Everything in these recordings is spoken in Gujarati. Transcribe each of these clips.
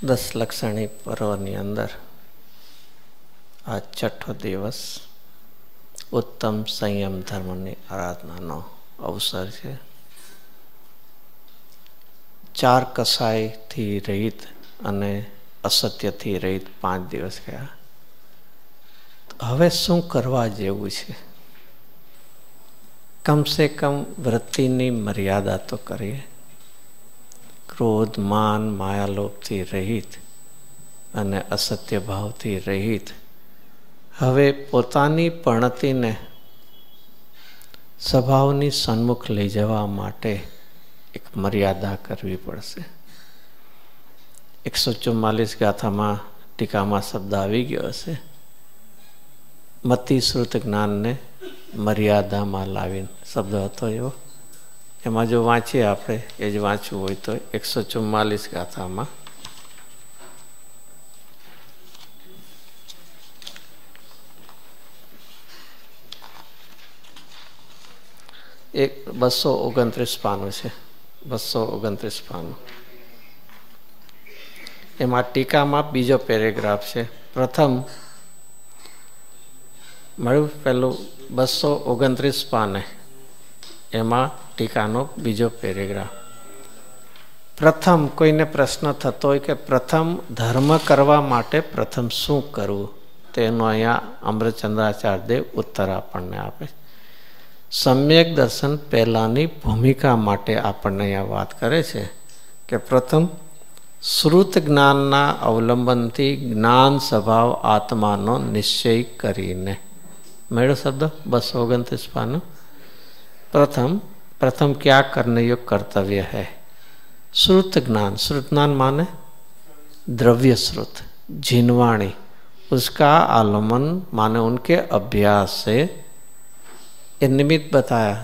10 લક્ષણી પર્વની અંદર આ છઠ્ઠો દિવસ ઉત્તમ સંયમ ધર્મની આરાધનાનો અવસર છે. 4 કસાયથી રહિત અને અસત્યથી રહિત 5 દિવસ ગયા. હવે શું કરવા જેવું છે? કમસે કમ વૃત્તિની મર્યાદા તો કરીએ. ક્રોધ, માન, માયાલોભથી રહિત અને અસત્ય ભાવથી રહિત હવે પોતાની પ્રણતિને સ્વભાવની સન્મુખ લઈ જવા માટે એક મર્યાદા કરવી પડશે. 144 ગાથામાં ટીકામાં શબ્દ આવી ગયો હશે, મતિ શ્રુત જ્ઞાનને મર્યાદામાં લાવીને શબ્દ હતો એવો. એમાં જો વાંચીએ આપણે, એ જ વાંચવું હોય તો 144 ગાથામાં એક 229 પાનું છે. 229 પાનું. એમાં ટીકામાં બીજો પેરેગ્રાફ છે. પ્રથમ મળ્યું પેલું 229 પાને, એમાં ટીકાનો બીજો પેરેગ્રાફ. પ્રથમ કોઈને પ્રશ્ન થતો હોય કે પ્રથમ ધર્મ કરવા માટે પ્રથમ શું કરવું, તેનો અહીંયા અમૃતચંદ્રાચાર્ય દેવ ઉત્તર આપણને આપે. સમ્યક દર્શન પહેલાની ભૂમિકા માટે આપણને અહીંયા વાત કરે છે કે પ્રથમ શ્રુત જ્ઞાનના અવલંબનથી જ્ઞાન સ્વભાવ આત્માનો નિશ્ચય કરીને. મેળો શબ્દ 229 પાનું. प्रथम क्या करने योग कर्तव्य है? श्रुत ज्ञान. श्रुत ज्ञान माने द्रव्य श्रुत, जिनवाणी, उसका आलम्बन माने उनके अभ्यास से ये निमित्त बताया.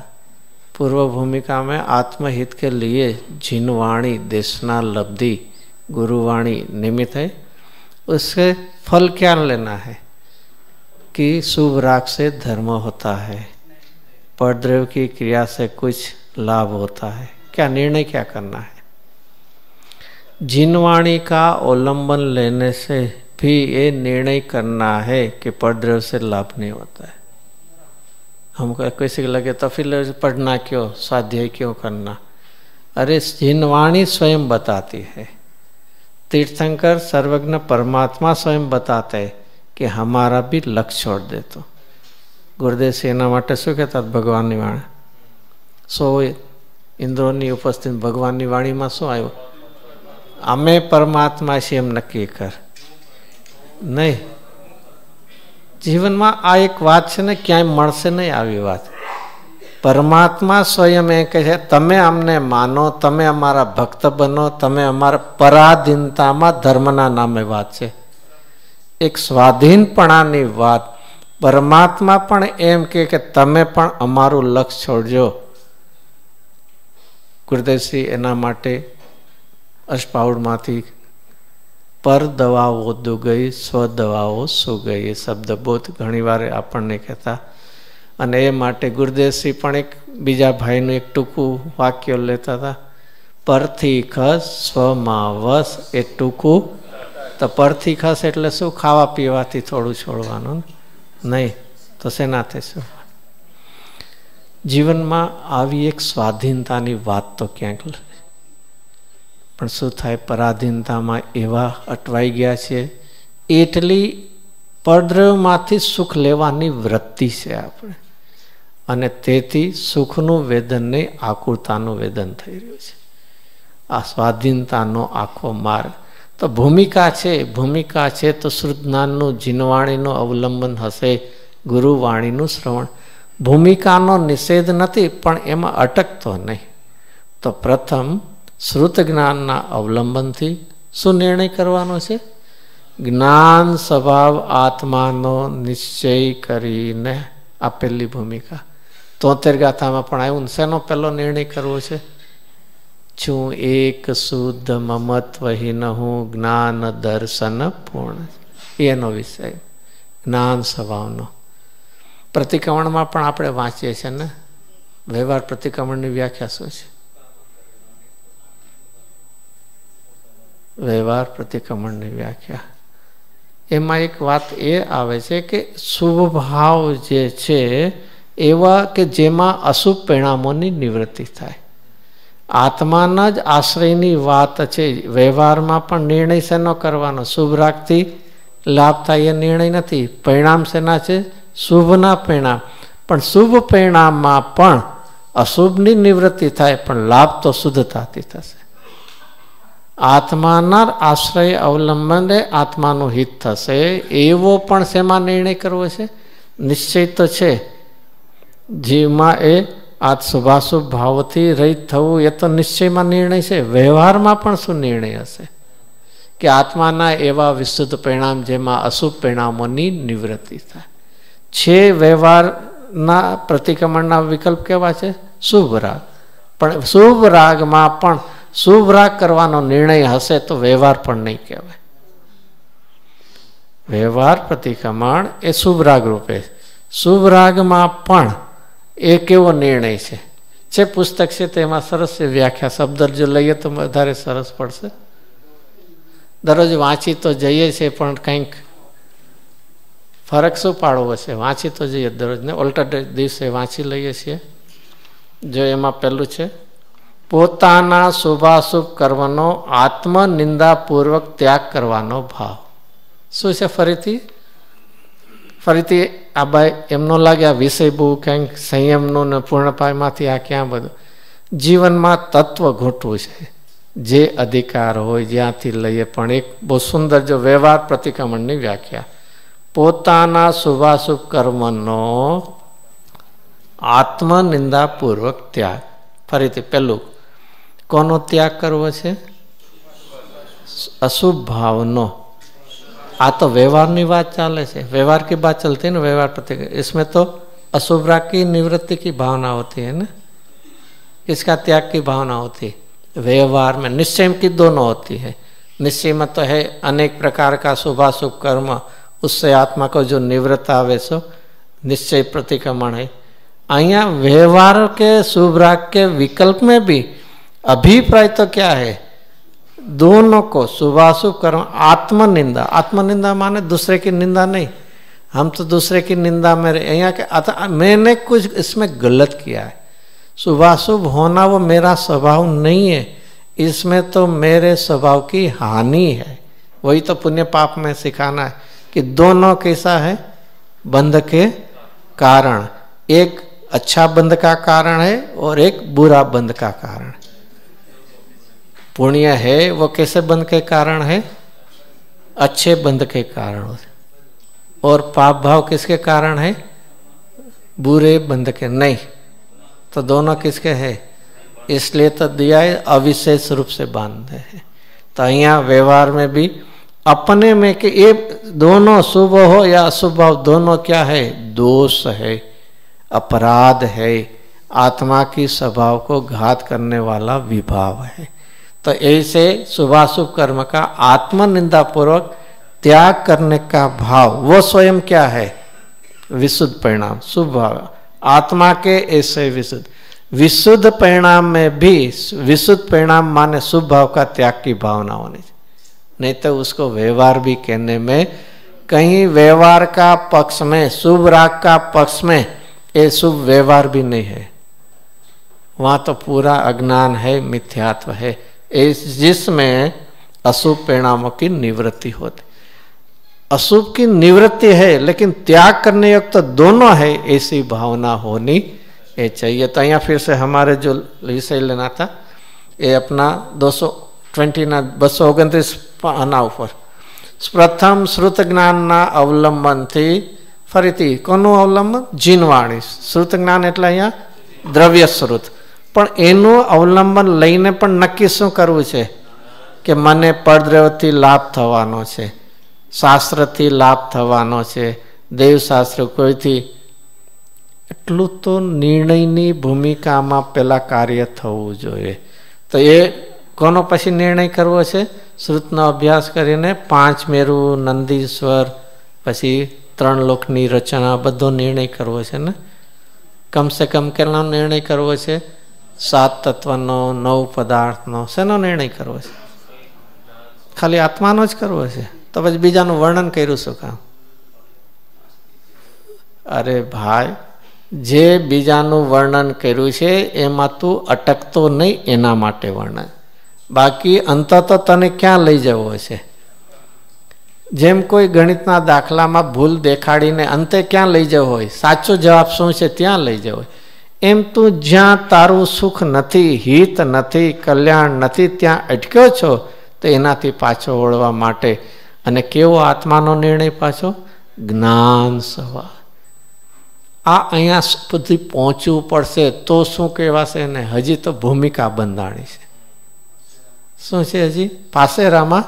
पूर्व भूमिका में आत्महित के लिए जिनवाणी देशना लब्धि गुरुवाणी निमित्त है. उससे फल क्या लेना है कि शुभ राग से धर्म होता है, परद्रव्य की क्रिया से कुछ लाभ होता है. क्या निर्णय क्या करना है? जिनवाणी का अवलंबन लेने से भी ये निर्णय करना है कि परद्रव्य से लाभ नहीं होता है. हमको किसी को लगे तो फिर पढ़ना क्यों, स्वाध्याय क्यों करना? अरे जिनवाणी स्वयं बताती है. तीर्थंकर सर्वज्ञ परमात्मा स्वयं बताते हैं कि हमारा भी लक्ष्य छोड़ दे. तो गुरुदेव एना माटे शू कहता भगवाननी वाणी? 100 इंद्रोनी उपस्थित भगवाननी वाणी में शू आव्युं? अमे परमात्मा छे एम नक्की कर. नहीं, जीवन में आ एक बात है ने, क्या मळशे नहीं आवी बात. परमात्मा स्वयं ए कहे तमे अमने मानो, तमे अमारा भक्त बनो, तमे अमारा पराधीनता में धर्मना नामे बात है. एक स्वाधीनपणानी बात. परमात्मा पण एम के तमे पण अमारू लक्ष्य छोड़जो. गुरुदेवश्री एना माटे अष्टपाउड माथी पर दवाओ दो गई, स्व दवाओ सो गई, ये शब्द बहुत घणी वार आपने कहता. अने ए माटे गुरुदेवश्री पण एक बीजा भाईनु एक टूकू वाक्य लेता था, परथी खस स्वमा वस. ए टूकू तो परथी खस एटले शू? खावा पीवाथी थोड़ू छोड़वानुं नहीं तो सेनाथे शुं? जीवन में आवी एक स्वाधीनतानी बात तो क्यांक पण शुं थाय? पराधीनता में एवा अटवाई गया छे. एटली परद्रव्यमांथी सुख लेवानी वृत्ति छे आपणे, अने तेथी सुखनुं वेदन नहीं आकुरतानुं वेदन थई रह्युं छे. आ स्वाधीनतानो आखो मार्ग. तो भूमिका है तो श्रुत ज्ञाननु जिनवाणीनु अवलंबन हशे, गुरुवाणीनु श्रवण. भूमिकानो निषेध नहीं पण एमां अटकतो नहीं. तो प्रथम श्रुत ज्ञानना अवलंबनथी शुं निर्णय करवानो छे? ज्ञान स्वभाव आत्मानो निश्चय करीने. आ पहली भूमिका. 73 गाथामां पण आव्युं. शेनो पहलो निर्णय करवो छे? छू एक शुद्ध ममत्वहीन हूँ, ज्ञान दर्शन पूर्ण. एनो विषय ज्ञान स्वभावनो. प्रतिक्रमण में पण आपणे वांचीए छे ने, व्यवहार प्रतिक्रमण की व्याख्या शुं छे? વ્યવહાર પ્રતિક્રમણની વ્યાખ્યા. એમાં એક વાત એ આવે છે કે શુભ ભાવ જે છે એવા કે જેમાં અશુભ પરિણામોની નિવૃત્તિ થાય. આત્માના જ આશ્રયની વાત છે. વ્યવહારમાં પણ નિર્ણય શેનો કરવાનો? શુભ રાખથી લાભ થાય એ નિર્ણય નથી. પરિણામ શેના છે? શુભના પરિણામ. પણ શુભ પરિણામમાં પણ અશુભની નિવૃત્તિ થાય, પણ લાભ તો શુદ્ધતાથી થશે. આત્માના આશ્રય અવલંબને આત્માનું હિત થશે એવો પણ શેમાં નિર્ણય કરવો છે? નિશ્ચય તો છે જીવમાં એ આ શુભાશુભ ભાવથી રહિત થવું એ તો નિશ્ચયમાં નિર્ણય છે. વ્યવહારમાં પણ શું નિર્ણય હશે? કે આત્માના એવા વિશુદ્ધ પરિણામ જેમાં અશુભ પરિણામોની નિવૃત્તિ થાય છે. વ્યવહારના પ્રતિક્રમણના વિકલ્પ કેવા છે? શુભ રાગ. પણ શુભ રાગમાં પણ શુભ રાગ કરવાનો નિર્ણય હશે તો વ્યવહાર પણ નહીં કહેવાય. વ્યવહાર પ્રતિક્રમણ એ શુભ રાગ રૂપે. શુભ રાગમાં પણ એ કેવો નિર્ણય છે? જે પુસ્તક છે તેમાં સરસ વ્યાખ્યા શબ્દ જો લઈએ તો વધારે સરસ પડશે. દરરોજ વાંચી તો જઈએ છીએ પણ કંઈક ફરક શું પાડવો છે? વાંચી તો જઈએ દરરોજને, ઓલ્ટરનેટ દિવસે વાંચી લઈએ છીએ. જો એમાં પહેલું છે પોતાના શુભાશુભ કર્મનો આત્મનિંદાપૂર્વક ત્યાગ કરવાનો ભાવ. શું છે? ફરીથી આ ભાઈ એમનો લાગે આ વિષય બહુ કંઈક સંયમનું ને પૂર્ણપાયમાંથી આ ક્યાં બધું. જીવનમાં તત્વ ઘૂંટવું છે. જે અધિકાર હોય જ્યાંથી લઈએ, પણ એક બહુ સુંદર જો વ્યવહાર પ્રતિક્રમણની વ્યાખ્યા. પોતાના શુભાશુભ કર્મનો આત્મનિંદાપૂર્વક ત્યાગ. ફરીથી પહેલું કોનો ત્યાગ કરવો છે? અશુભ ભાવનો. આ તો વ્યवहार बात चाले से, व्यवहार की बात चलती है ना, व्यवहार प्रति इसमें तो अशुभ राग की निवृत्ति की भावना होती है ना, इसका त्याग की भावना होती है. व्यवहार में निश्चय की दोनों होती है. निश्चय में तो है अनेक प्रकार का शुभाशुभ कर्म, उससे आत्मा को जो निवृत्त आवे सो निश्चय प्रतिक्रमण है. अहिया व्यवहार के शुभ राग के विकल्प में भी अभिप्राय तो क्या है? दोनों को शुभाशुभ कर्म आत्मनिंदा. आत्मनिंदा माने दूसरे की निंदा नहीं. हम तो दूसरे की निंदा में रहे. यहाँ के मैंने कुछ इसमें गलत किया है. शुभाशुभ होना वो मेरा स्वभाव नहीं है. इसमें तो मेरे स्वभाव की हानि है. वही तो पुण्य पाप में सिखाना है कि दोनों कैसा है? बंध के कारण. एक अच्छा बंध का कारण है और एक बुरा बंध का कारण है. पुण्य है वो कैसे बंध के कारण है? अच्छे बंध के कारण. और पाप भाव किसके कारण है? बुरे बंध के नहीं. तो दोनों किसके है? इसलिए तो दिया है अविशेष रूप से बांधे हैं. तो यहाँ व्यवहार में भी अपने में कि ये दोनों शुभ हो या अशुभ भाव, दोनों क्या है? दोष है, अपराध है, आत्मा की स्वभाव को घात करने वाला विभाव है. तो ऐसे शुभाशुभ कर्म का आत्मनिंदा पूर्वक त्याग करने का भाव वो स्वयं क्या है? विशुद्ध परिणाम, शुभ भाव. आत्मा के ऐसे विशुद्ध विशुद्ध परिणाम में भी विशुद्ध परिणाम माने शुभ भाव का त्याग की भावना होनी चाहिए. नहीं तो उसको व्यवहार भी कहने में कहीं व्यवहार का पक्ष में, शुभ राग का पक्ष में ये शुभ व्यवहार भी नहीं है. वहां तो पूरा अज्ञान है, मिथ्यात्व है, जिसमें अशुभ परिणामों की निवृत्ति होती. अशुभ की निवृत्ति है लेकिन त्याग करने युक्त तो दोनों है, ऐसी भावना होनी ये चाहिए. तो यहाँ फिर से हमारे जो विषय लेना था ये अपना 229 पाना ऊपर प्रथम श्रुत ज्ञान अवलंबन थी. फरीथी कोनु अवलंबन? जीनवाणी. श्रुत ज्ञान એટલે અહીંયા દ્રવ્ય શ્રુત. પણ એનું અવલંબન લઈને પણ નક્કી શું કરવું છે? કે મને પરદ્રવ્યથી લાભ થવાનો છે, શાસ્ત્રથી લાભ થવાનો છે, દેવશાસ્ત્ર કોઈથી. એટલું તો નિર્ણયની ભૂમિકામાં પેલા કાર્ય થવું જોઈએ. તો એ કોનો પછી નિર્ણય કરવો છે? શ્રુતનો અભ્યાસ કરીને 5 મેરુ, નંદીશ્વર, પછી 3 લોકની રચના, બધો નિર્ણય કરવો છે ને. કમ સે કમ કેટલો નિર્ણય કરવો છે? 7 તત્વનો, 9 પદાર્થનો. શેનો નિર્ણય કરવો છે? ખાલી આત્માનો જ કરવો છે તો પછી બીજાનું વર્ણન કર્યું શું કામ? અરે ભાઈ, જે બીજાનું વર્ણન કર્યું છે એમાં તું અટકતો નહીં, એના માટે વર્ણન. બાકી અંત તો તને ક્યાં લઈ જવો છે? જેમ કોઈ ગણિતના દાખલામાં ભૂલ દેખાડીને અંતે ક્યાં લઈ જવો હોય, સાચો જવાબ શું છે ત્યાં લઈ જવો હોય, એમ તું જ્યાં તારું સુખ નથી, હિત નથી, કલ્યાણ નથી, ત્યાં અટક્યો છો તો એનાથી પાછો વળવા માટે. અને કેવો આત્માનો નિર્ણય પાછો? જ્ઞાન સભા. આ અહીંયા સુધી પહોંચવું પડશે તો શું કહેવાશે ને? હજી તો ભૂમિકા બંધાણી છે. શું છે હજી? પાસેરામાં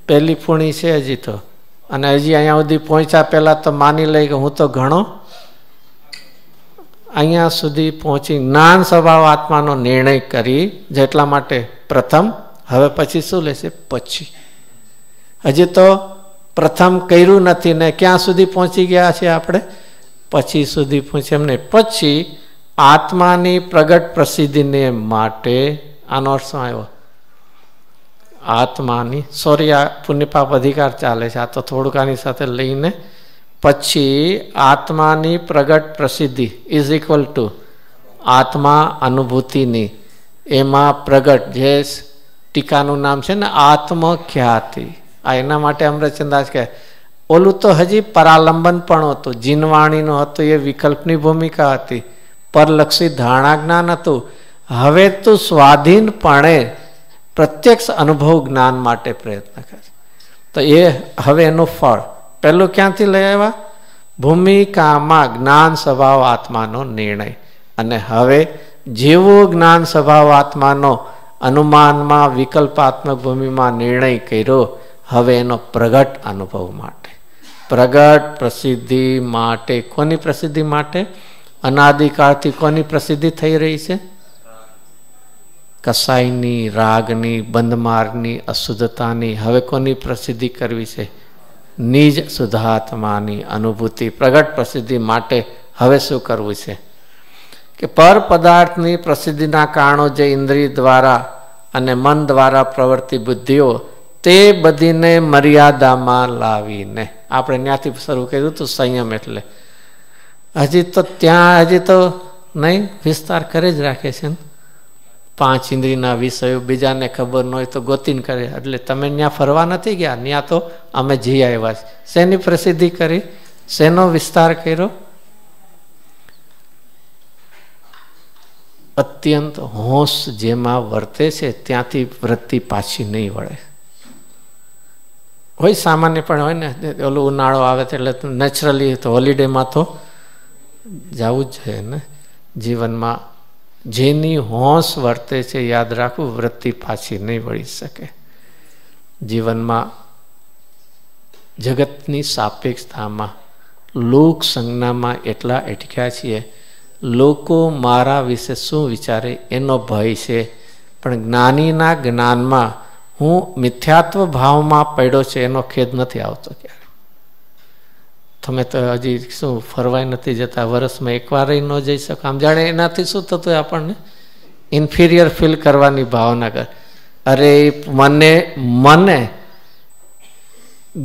પહેલી ફૂણી છે હજી તો. અને હજી અહીંયા સુધી પહોંચ્યા પહેલાં તો માની લઈ કે હું તો ઘણો અહીંયા સુધી પહોંચી જ્ઞાન સ્વભાવ આત્માનો નિર્ણય કરી. જેટલા માટે પ્રથમ, હવે પછી શું લેશે? પછી. હજી તો પ્રથમ કર્યું નથી ને ક્યાં સુધી પહોંચી ગયા છે આપણે? પછી સુધી પહોંચે એમને. પછી આત્માની પ્રગટ પ્રસિદ્ધિને માટે આનો અર્થ શું આવ્યો? આત્માની, સોરી, આ પુણ્યપાપ અધિકાર ચાલે છે, આ તો થોડુંક આની સાથે લઈને. પછી આત્માની પ્રગટ પ્રસિદ્ધિ ઇઝ ઇક્વલ ટુ આત્મા અનુભૂતિની, એમાં પ્રગટ, જે ટીકાનું નામ છે ને આત્મખ્યાતિ. આ એના માટે અમરચંદાસ કહે ઓલું તો હજી પરાલંબન પણ હતું, જીનવાણીનું હતું, એ વિકલ્પની ભૂમિકા હતી, પરલક્ષી ધારણા જ્ઞાન હતું. હવે તું સ્વાધીનપણે પ્રત્યક્ષ અનુભવ જ્ઞાન માટે પ્રયત્ન કરે. તો એ હવે એનું ફળ પહેલું ક્યાંથી લઈ આવ્યા? ભૂમિકામાં જ્ઞાન સ્વભાવ આત્માનો નિર્ણય. અને હવે જેવો જ્ઞાન સ્વભાવ આત્માનો અનુમાનમાં વિકલ્પાત્મક ભૂમિમાં નિર્ણય કર્યો, હવે એનો પ્રગટ અનુભવ માટે, પ્રગટ પ્રસિદ્ધિ માટે. કોની પ્રસિદ્ધિ માટે? અનાદિકાળથી કોની પ્રસિદ્ધિ થઈ રહી છે? કસાઈની, રાગની, બંધમાર્ગની, અશુદ્ધતાની. હવે કોની પ્રસિદ્ધિ કરવી છે? નિજ શુદ્ધાત્માની અનુભૂતિ. પ્રગટ પ્રસિદ્ધિ માટે હવે શું કરવું છે? કે પર પદાર્થની પ્રસિદ્ધિના કારણો જે ઇન્દ્રિય દ્વારા અને મન દ્વારા પ્રવૃત્તિ બુદ્ધિઓ, તે બધીને મર્યાદામાં લાવીને. આપણે ત્યાંથી શરૂ કર્યું હતું સંયમ એટલે. હજી તો ત્યાં હજી તો નહીં, વિસ્તાર કરે જ રાખે છે ને. 5 ઇન્દ્રિયના વિષયો બીજાને ખબર ન હોય તો ગોતીને કરે. એટલે તમે ત્યાં ફરવા નથી ગયા, ત્યાં તો અમે જઈ આવ્યા છે. શેની પ્રસિદ્ધિ કરી? શેનો વિસ્તાર કર્યો? અત્યંત હોશ જેમાં વર્તે છે ત્યાંથી વૃત્તિ પાછી નહીં વળે. હોય સામાન્ય પણ હોય ને, ઓલું ઉનાળો આવે એટલે નેચરલી તો હોલિડેમાં તો જવું જ જોઈએ ને. જીવનમાં જેની હોશ વર્તે છે, યાદ રાખવું, વૃત્તિ પાછી નહીં વળી શકે. જીવનમાં જગતની સાપેક્ષતામાં, લોક સંજ્ઞામાં એટલા અટક્યા છીએ. લોકો મારા વિશે શું વિચારે એનો ભય છે, પણ જ્ઞાનીના જ્ઞાનમાં હું મિથ્યાત્વ ભાવમાં પડ્યો છે એનો ખેદ નથી આવતો ક્યારે. તમે તો હજી શું ફરવાય નથી જતા, વર્ષમાં એકવાર ન જઈ શકો. આમ જાણે એનાથી શું થતું હોય? આપણને ઇન્ફિરિયર ફીલ કરવાની ભાવના કર. અરે મને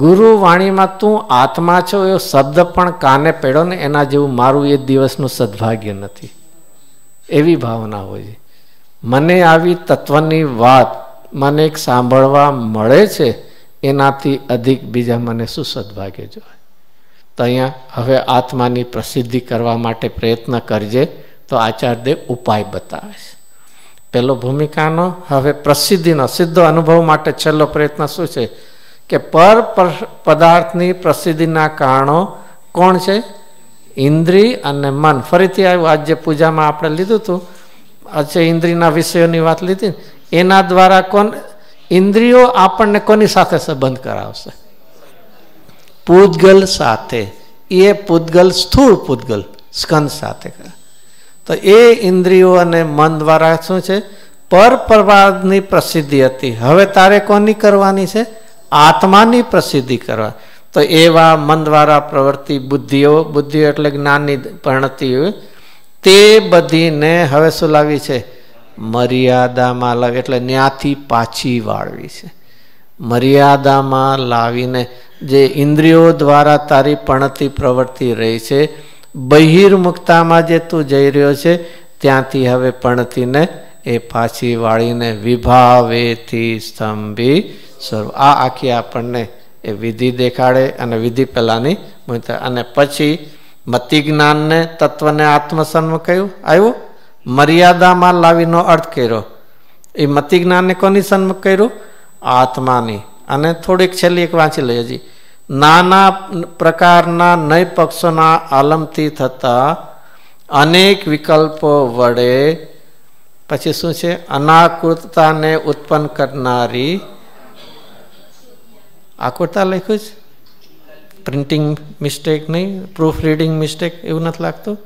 ગુરુ વાણીમાં તું આત્મા છો એવો શબ્દ પણ કાને પડ્યો ને, એના જેવું મારું એ દિવસનું સદભાગ્ય નથી. એવી ભાવના હોય. મને આવી તત્વની વાત મને એક સાંભળવા મળે છે, એનાથી અધિક બીજા મને શું સદભાગ્ય જોઈએ? તો અહીંયા હવે આત્માની પ્રસિદ્ધિ કરવા માટે પ્રયત્ન કરજે. તો આચાર્યદેવ ઉપાય બતાવે છે. પહેલો ભૂમિકાનો, હવે પ્રસિદ્ધિનો સીધો અનુભવ માટે છેલ્લો પ્રયત્ન શું છે? કે પર પદાર્થની પ્રસિદ્ધિના કારણો કોણ છે? ઇન્દ્રિય અને મન. ફરીથી આવ્યું આજ જે પૂજામાં આપણે લીધું હતું, આજે ઇન્દ્રિયના વિષયોની વાત લીધી. એના દ્વારા ઇન્દ્રિયો આપણને કોની સાથે સંબંધ કરાવશે? પૂતગલ સાથે. એ પૂતગલ સ્થૂળ પૂતગલ સ્કંદ સાથે. તો એ ઇન્દ્રિયો અને મન દ્વારા શું છે? પર પદાર્થની પ્રસિદ્ધિ હતી. હવે તારે કોની કરવાની છે? આત્માની પ્રસિદ્ધિ કરવા. તો એવા મન દ્વારા પ્રવૃત્તિ બુદ્ધિઓ એટલે જ્ઞાનની પરિણતિઓ, તે બધીને હવે શું લાવી છે? મર્યાદામાં લાવી. એટલે ન્યાથી પાછી વાળવી છે. મર્યાદામાં લાવીને જે ઇન્દ્રિયો દ્વારા તારી પણતી પ્રવૃત્તિ રહી છે, બહિર્મુખતામાં જે તું જઈ રહ્યો છે ત્યાંથી હવે પણતીને એ પાછી વાળીને વિભાવેથી સ્તંભી સ્વરૂપ. આ આખી આપણને એ વિધિ દેખાડે અને વિધિ પહેલાની અને પછી મતિ જ્ઞાનને તત્વને આત્મસન્મ કહ્યું આવ્યું. મર્યાદામાં લાવીનો અર્થ કર્યો. એ મતિ જ્ઞાનને કોની સન્મુખ કર્યું? આત્માની. અને થોડીક છેલ્લી એક વાંચી લઈએ હજી. નાના પ્રકારના નય પક્ષોના આલમથી થતા અનેક વિકલ્પો વડે પછી શું છે? અનાકૃતતાને ઉત્પન્ન કરનારી આકૃતા લખ્યું છે. પ્રિન્ટિંગ મિસ્ટેક નહીં, પ્રૂફ રીડિંગ મિસ્ટેક એવું નથી લાગતું?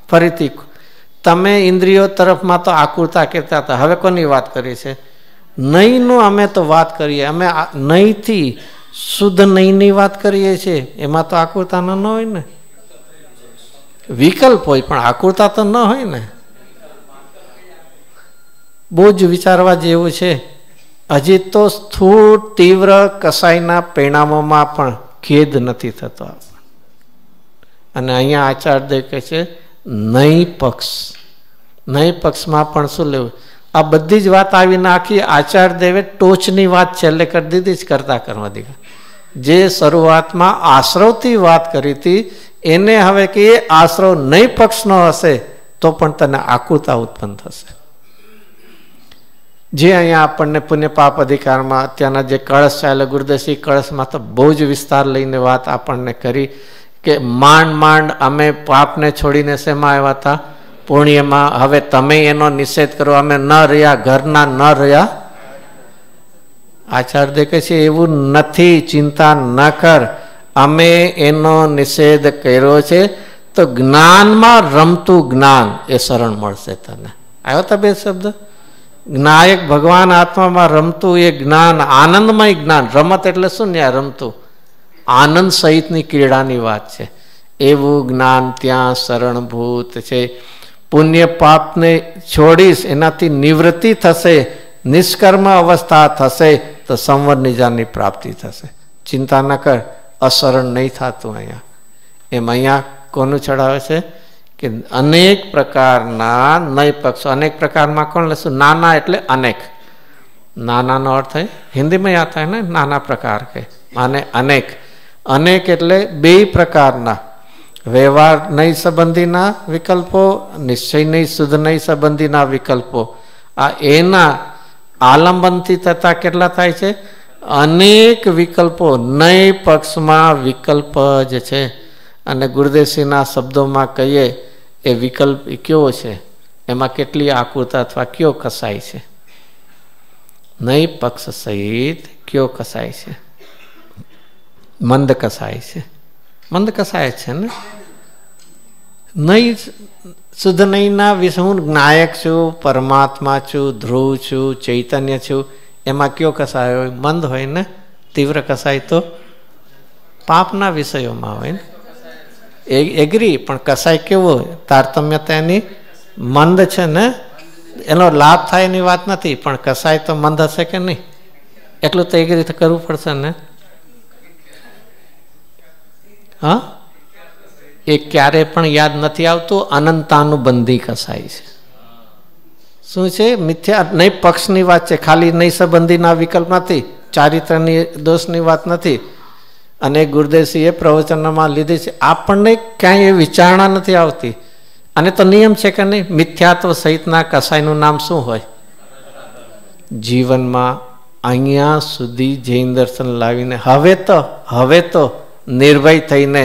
ફરીથી તમે ઇન્દ્રિયો તરફમાં તો આકૃતા કહેતા હતા, હવે કોની વાત કરી છે? નહીંનું અમે તો વાત કરીએ. અમે નહીંથી શુદ્ધ નહીંની વાત કરીએ છીએ. એમાં તો આકૃતા ન હોય ને. વિકલ્પ હોય પણ આકૃતા તો ન હોય ને. બહુ જ વિચારવા જેવું છે. હજી તો સ્થૂળ તીવ્ર કસાઈના પરિણામોમાં પણ ખેદ નથી થતો. અને અહીંયા આચાર્ય કહે છે નહીં પક્ષ. નહીં પક્ષમાં પણ શું લેવું? આ બધી જ વાત આવીને આખી આચાર્ય દેવે ટોચની વાત છેલ્લે કરી દીધી જ કરતા કરવા દીધા. જે શરૂઆતમાં આશ્રવથી વાત કરી હતી એને હવે કે એ આશ્રવ નહીં પક્ષનો હશે તો પણ તને આકૃતા ઉત્પન્ન થશે. જે અહીંયા આપણને પુણ્ય પાપ અધિકારમાં અત્યારના જે કળશ ચાલે ગુરુદેવસિંહ કળશમાં તો બહુ જ વિસ્તાર લઈને વાત આપણને કરી કે માંડ માંડ અમે પાપને છોડીને શેમાં આવ્યા હતા? પુણ્યમાં. હવે તમે એનો નિષેધ કરો. અમે ન રહ્યા, ઘરના ન રહ્યા. આચાર્ય કહે છે એવું નથી, ચિંતા ન કર. અમે એનો નિષેધ કર્યો છે તો જ્ઞાનમાં રમતું જ્ઞાન એ શરણ મળશે તને. આવ્યો હતા બે શબ્દ. જ્ઞાયક ભગવાન આત્મામાં રમતું એ જ્ઞાન, આનંદમય જ્ઞાન. રમત એટલે શું? ને રમતું આનંદ સહિતની ક્રીડાની વાત છે. એવું જ્ઞાન ત્યાં શરણભૂત છે. પુણ્ય પાપને છોડીશ એનાથી નિવૃત્તિ થશે, નિષ્કર્મ અવસ્થા થશે તો સંવર નિજાની પ્રાપ્તિ થશે. ચિંતા ન કર, અશરણ નહીં થતું. અહીંયા એમ અહીંયા કોનું ચડાવે છે કે અનેક પ્રકારના નય પક્ષો. અનેક પ્રકારમાં કોણ લેશું? નાના એટલે અનેક. નાનાનો અર્થ થાય હિન્દીમાં યાદ થાય ને નાના પ્રકાર કે અને અનેક. અનેક એટલે બે પ્રકારના વ્યવહાર નહીં સંબંધીના વિકલ્પો, નિશ્ચય નહીં શુદ્ધ નહીં સંબંધીના વિકલ્પો. આ એના આલંબનથી થતા કેટલા થાય છે? અનેક વિકલ્પો. નય પક્ષમાં વિકલ્પ જ છે. અને ગુરુદેવસિંહના શબ્દોમાં કહીએ એ વિકલ્પ કયો છે? એમાં કેટલી આકૃતા અથવા કયો કસાય છે? નય પક્ષ સહિત કયો કસાય છે? મંદ કસાય છે. મંદ કસાય છે ને. નહીં શુદ્ધ નહીંના વિશે હું જ્ઞાયક છું, પરમાત્મા છું, ધ્રુવ છું, ચૈતન્ય છું. એમાં કયો કસાય હોય? મંદ હોય ને. તીવ્ર કસાય તો પાપના વિષયોમાં હોય ને. એગ્રી, પણ કસાય કેવો? તારતમ્યતા એની મંદ છે ને. એનો લાભ થાય એની વાત નથી, પણ કસાય તો મંદ હશે કે નહીં? એટલું તો એગ્રી તો કરવું પડશે ને. હા, એ ક્યારે પણ યાદ નથી આવતું. અનંતાનુબંધી કસાય છે. શું છે? મિથ્યા નહીં પક્ષની વાત છે. ખાલી નહીં સંબંધીના વિકલ્પ નથી, ચારિત્રની દોષની વાત નથી. અને ગુરુદેવસિંહે પ્રવચનમાં લીધી છે. આપણને ક્યાંય એ વિચારણા નથી આવતી. અને તો નિયમ છે કે નહીં? મિથ્યાત્વ સહિતના કસાયનું નામ શું હોય? જીવનમાં અહીંયા સુધી જૈન દર્શન લાવીને હવે તો નિર્ભય થઈને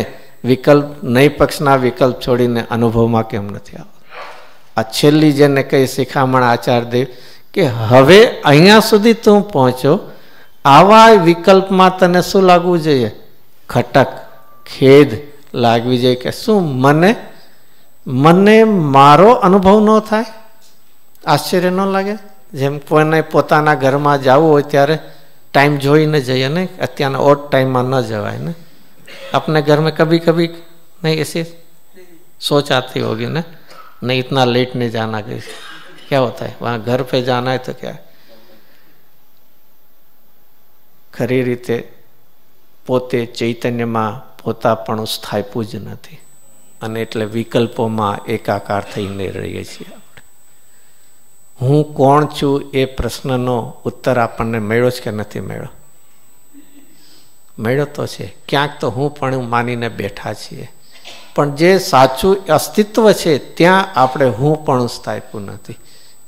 વિકલ્પ નહીં પક્ષના વિકલ્પ છોડીને અનુભવમાં કેમ નથી આવતો? આ છેલ્લી જેને કઈ શિખામણ આચાર્યદેવ કે હવે અહીંયા સુધી તું પહોંચો, આવા વિકલ્પમાં તને શું લાગવું જોઈએ? ખટક, ખેદ લાગવી જોઈએ કે શું મને મારો અનુભવ ન થાય? આશ્ચર્ય ન લાગે? જેમ કોઈને પોતાના ઘરમાં જવું હોય ત્યારે ટાઈમ જોઈને જઈએ ને. અત્યારના ઓડ ટાઈમમાં ન જવાય ને. अपने घर में कभी कभी नहीं ऐसी सोच आती होगी ना, नहीं इतना लेट नहीं जाना. क्या होता है वहाँ घर पे जाना है तो क्या ખરી રીતે પોતે ચૈતન્યમાં પોતાપણું સ્થાપ્યું જ નથી, અને એટલે વિકલ્પોમાં એકાકાર થઈને રહીએ છીએ. આપણે હું કોણ છું એ પ્રશ્નનો ઉત્તર આપણને મળ્યો છે કે નથી મળ્યો? મળ્યો તો છે. ક્યાંક તો હું પણ માનીને બેઠા છીએ, પણ જે સાચું અસ્તિત્વ છે ત્યાં આપણે હું પણ સ્થાપ્યું નથી.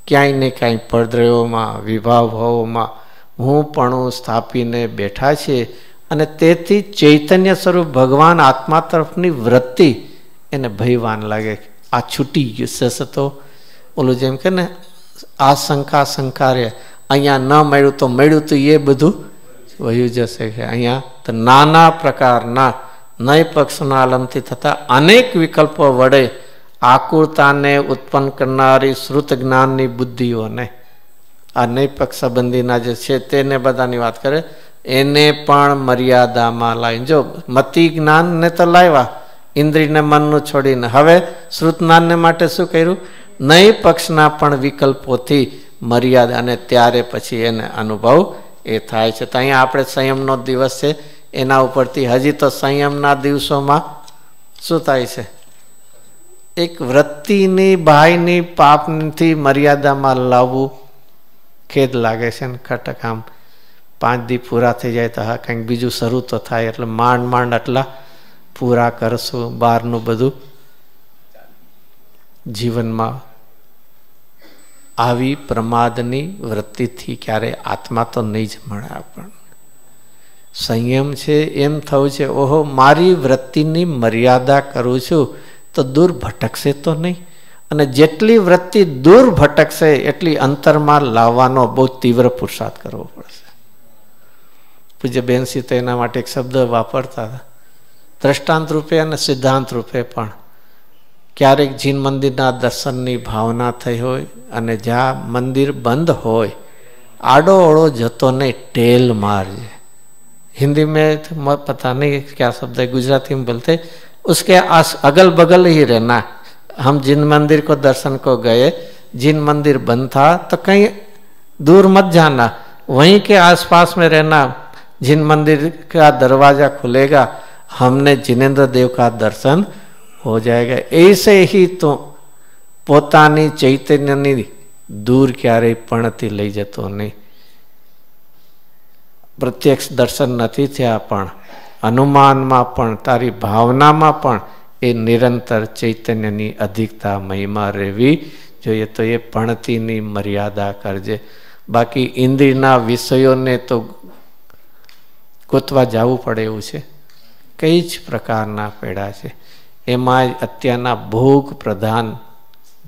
ક્યાંય ને ક્યાંય પડદ્રયોમાં, વિભાવોમાં હું પણ સ્થાપીને બેઠા છીએ, અને તેથી ચૈતન્ય સ્વરૂપ ભગવાન આત્મા તરફની વૃત્તિ એને ભયવાન લાગે. આ છૂટી ગયું છે તો ઓલું જેમ કે ને આ શંકા શંકારે અહીંયા ન મળ્યું તો મળ્યું તો એ બધું વયું જશે. કે અહીંયા તો નાના પ્રકારના નય પક્ષના આલમથી થતા અનેક વિકલ્પો વડે આકુરતાને ઉત્પન્ન કરનારી શ્રુત જ્ઞાનની બુદ્ધિઓને આ નય પક્ષ સંબંધીના જે છે તેને બધાની વાત કરે, એને પણ મર્યાદામાં લાવી. જો મતિ જ્ઞાનને તો લાવ્યા ઇન્દ્રિયને મનનું છોડીને, હવે શ્રુત જ્ઞાનને માટે શું કર્યું? નય પક્ષના પણ વિકલ્પોથી મર્યાદા, અને ત્યારે પછી એને અનુભવ એ થાય છે. તો અહીંયા આપણે સંયમનો દિવસ છે, એના ઉપરથી હજી તો સંયમના દિવસોમાં શું થાય છે? એક વૃત્તિની બાહ્યની પાપથી મર્યાદામાં લાવવું ખેદ લાગે છે ને. ખટક આમ 5 દી પૂરા થઈ જાય તો હા કંઈક બીજું શરૂ તો થાય, એટલે માંડ માંડ આટલા પૂરા કરશું. બહારનું બધું જીવનમાં આવી પ્રમાદની વૃત્તિથી ક્યારે આત્મા તો નહીં જ મળે આપણને. સંયમ છે એમ થવું છે, ઓહો મારી વૃત્તિની મર્યાદા કરું છું તો દૂર ભટકશે તો નહીં, અને જેટલી વૃત્તિ દૂર ભટકશે એટલી અંતરમાં લાવવાનો બહુ તીવ્ર પુરુષાર્થ કરવો પડશે. પૂજ્ય બેનસી તો એના માટે એક શબ્દ વાપરતા હતા, દ્રષ્ટાંત રૂપે અને સિદ્ધાંત રૂપે પણ. ક્યારેક જીન મંદિરના દર્શનની ભાવના થઈ હોય અને જ્યાં મંદિર બંધ હોય આડો અડો જતો નહીં, ટેલ મારજે. हिंदी में पता नहीं क्या शब्द है, गुजराती में बोलते उसके आस अगल बगल ही रहना. हम जिन मंदिर को दर्शन को गए, जिन मंदिर बंद था तो कहीं दूर मत जाना, वहीं के आसपास में रहना. जिन मंदिर का दरवाजा खुलेगा हमने जिनेन्द्र देव का दर्शन हो जाएगा. ऐसे ही तो પોતાની ચૈતન્યની દૂર ક્યારેય પણથી લઈ જતો નહીં. પ્રત્યક્ષ દર્શન નથી થયા પણ અનુમાનમાં પણ તારી ભાવનામાં પણ એ નિરંતર ચૈતન્યની અધિકતા મહિમા રહેવી જોઈએ. તો એ પણતીની મર્યાદા કરજે. બાકી ઇન્દ્રિયના વિષયોને તો ગોતવા જવું પડે એવું છે. કઈ જ પ્રકારના પેડા છે, એમાં અત્યારના ભોગ પ્રધાન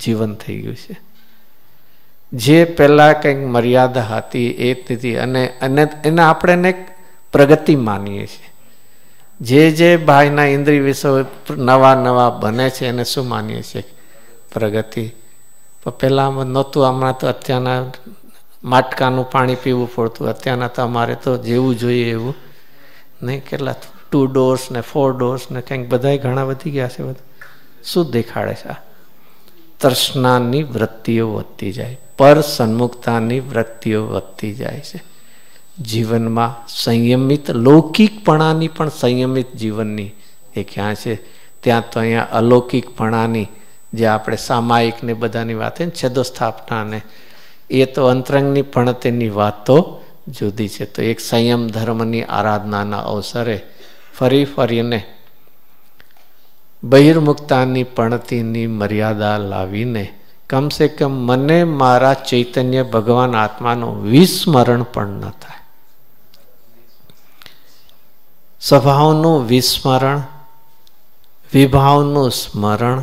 જીવન થઈ ગયું છે. જે પહેલાં કંઈક મર્યાદા હતી એ નથી, અને એને આપણે પ્રગતિ માનીએ છીએ. જે ભાઈના ઇન્દ્રિય વિષયો નવા નવા બને છે એને શું માનીએ છીએ? પ્રગતિ. પણ પહેલાં નહોતું, હમણાં તો અત્યારના માટકાનું પાણી પીવું પડતું, અત્યારના તો અમારે તો જેવું જોઈએ એવું નહીં. કેટલા 2 ડોર્સ ને 4 ડોર્સ ને કંઈક બધા ઘણા વધી ગયા છે. બધું શું દેખાડે છે? તૃષ્ણાની વૃત્તિઓ વધતી જાય, પર સન્મુખતાની વૃત્તિઓ વધતી જાય છે. જીવનમાં સંયમિત લૌકિકપણાની પણ સંયમિત જીવનની એ ક્યાં છે? ત્યાં તો અહીંયા અલૌકિકપણાની જે આપણે સામાયિકને બધાની વાત છે ને, છેદોસ્થાપનાને, એ તો અંતરંગની પણતેની વાત તો જુદી છે. તો એક સંયમ ધર્મની આરાધનાના અવસરે ફરી ફરીને બહિર્મુક્તાની પણતીની મર્યાદા લાવીને કમસે કમ મને મારા ચૈતન્ય ભગવાન આત્માનું વિસ્મરણ પણ ન થાય. સ્વભાવનું વિસ્મરણ, વિભાવનું સ્મરણ,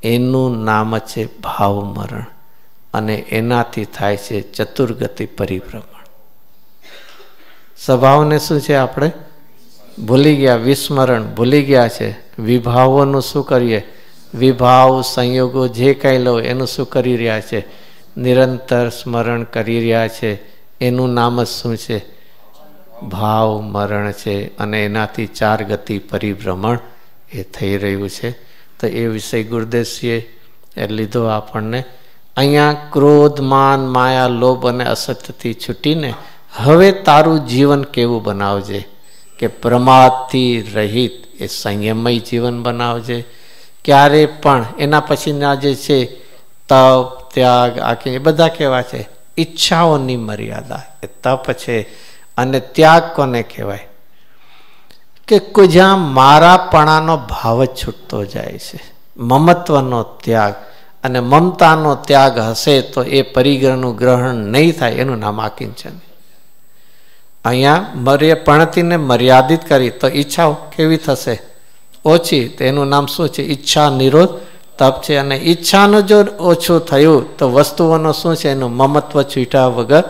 એનું નામ છે ભાવમરણ, અને એનાથી થાય છે ચતુર્ગતિ પરિભ્રમણ. સ્વભાવને શું છે આપણે ભૂલી ગયા, વિસ્મરણ ભૂલી ગયા છે. વિભાવોનું શું કરીએ? વિભાવ સંયોગો જે કંઈ લો એનું શું કરી રહ્યા છે? નિરંતર સ્મરણ કરી રહ્યા છે. એનું નામ જ શું છે? ભાવ મરણ છે. અને એનાથી 4 ગતિ પરિભ્રમણ એ થઈ રહ્યું છે. તો એ વિષય ગુરુદેવજીએ લીધો આપણને. અહીંયા ક્રોધ, માન, માયા, લોભ અને અસત્યથી છૂટીને હવે તારું જીવન કેવું બનાવજે કે પ્રમાદથી રહિત, એ સંયમય જીવન બનાવજે. ક્યારે પણ એના પછીના જે છે તપ, ત્યાગ, આખી એ બધા કેવા છે? ઈચ્છાઓની મર્યાદા એ તપ છે. અને ત્યાગ કોને કહેવાય? કે કોઈ જ્યાં મારાપણાનો ભાવ જ છૂટતો જાય છે, મમત્વનો ત્યાગ. અને મમતાનો ત્યાગ હશે તો એ પરિગ્રહનું ગ્રહણ નહીં થાય, એનું નામ આકિંચન. અહીંયા પણતીને મર્યાદિત કરી તો ઈચ્છાઓ કેવી થશે? ઓછી. તો એનું નામ શું છે? ઈચ્છા નિરોધ તપ છે. અને ઈચ્છાનું જો ઓછું થયું તો વસ્તુઓનો શું છે? એનું મમત્વ છૂટ્યા વગર,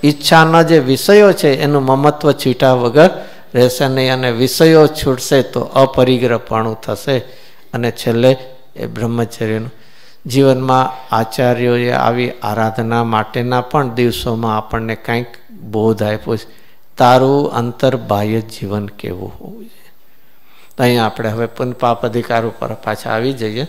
ઈચ્છાના જે વિષયો છે એનું મમત્વ છૂટ્યા વગર રહેશે નહીં. અને વિષયો છૂટશે તો અપરિગ્રહપણું થશે. અને છેલ્લે એ બ્રહ્મચર્યનું જીવનમાં આચાર્યોએ આવી આરાધના માટેના પણ દિવસોમાં આપણને કંઈક બોધ આપ્યો છે. તારું અંતર્બાહ્ય જીવન કેવું હોવું જોઈએ. અહીંયા આપણે હવે પુનઃ પાપ અધિકાર ઉપર પાછા આવી જઈએ.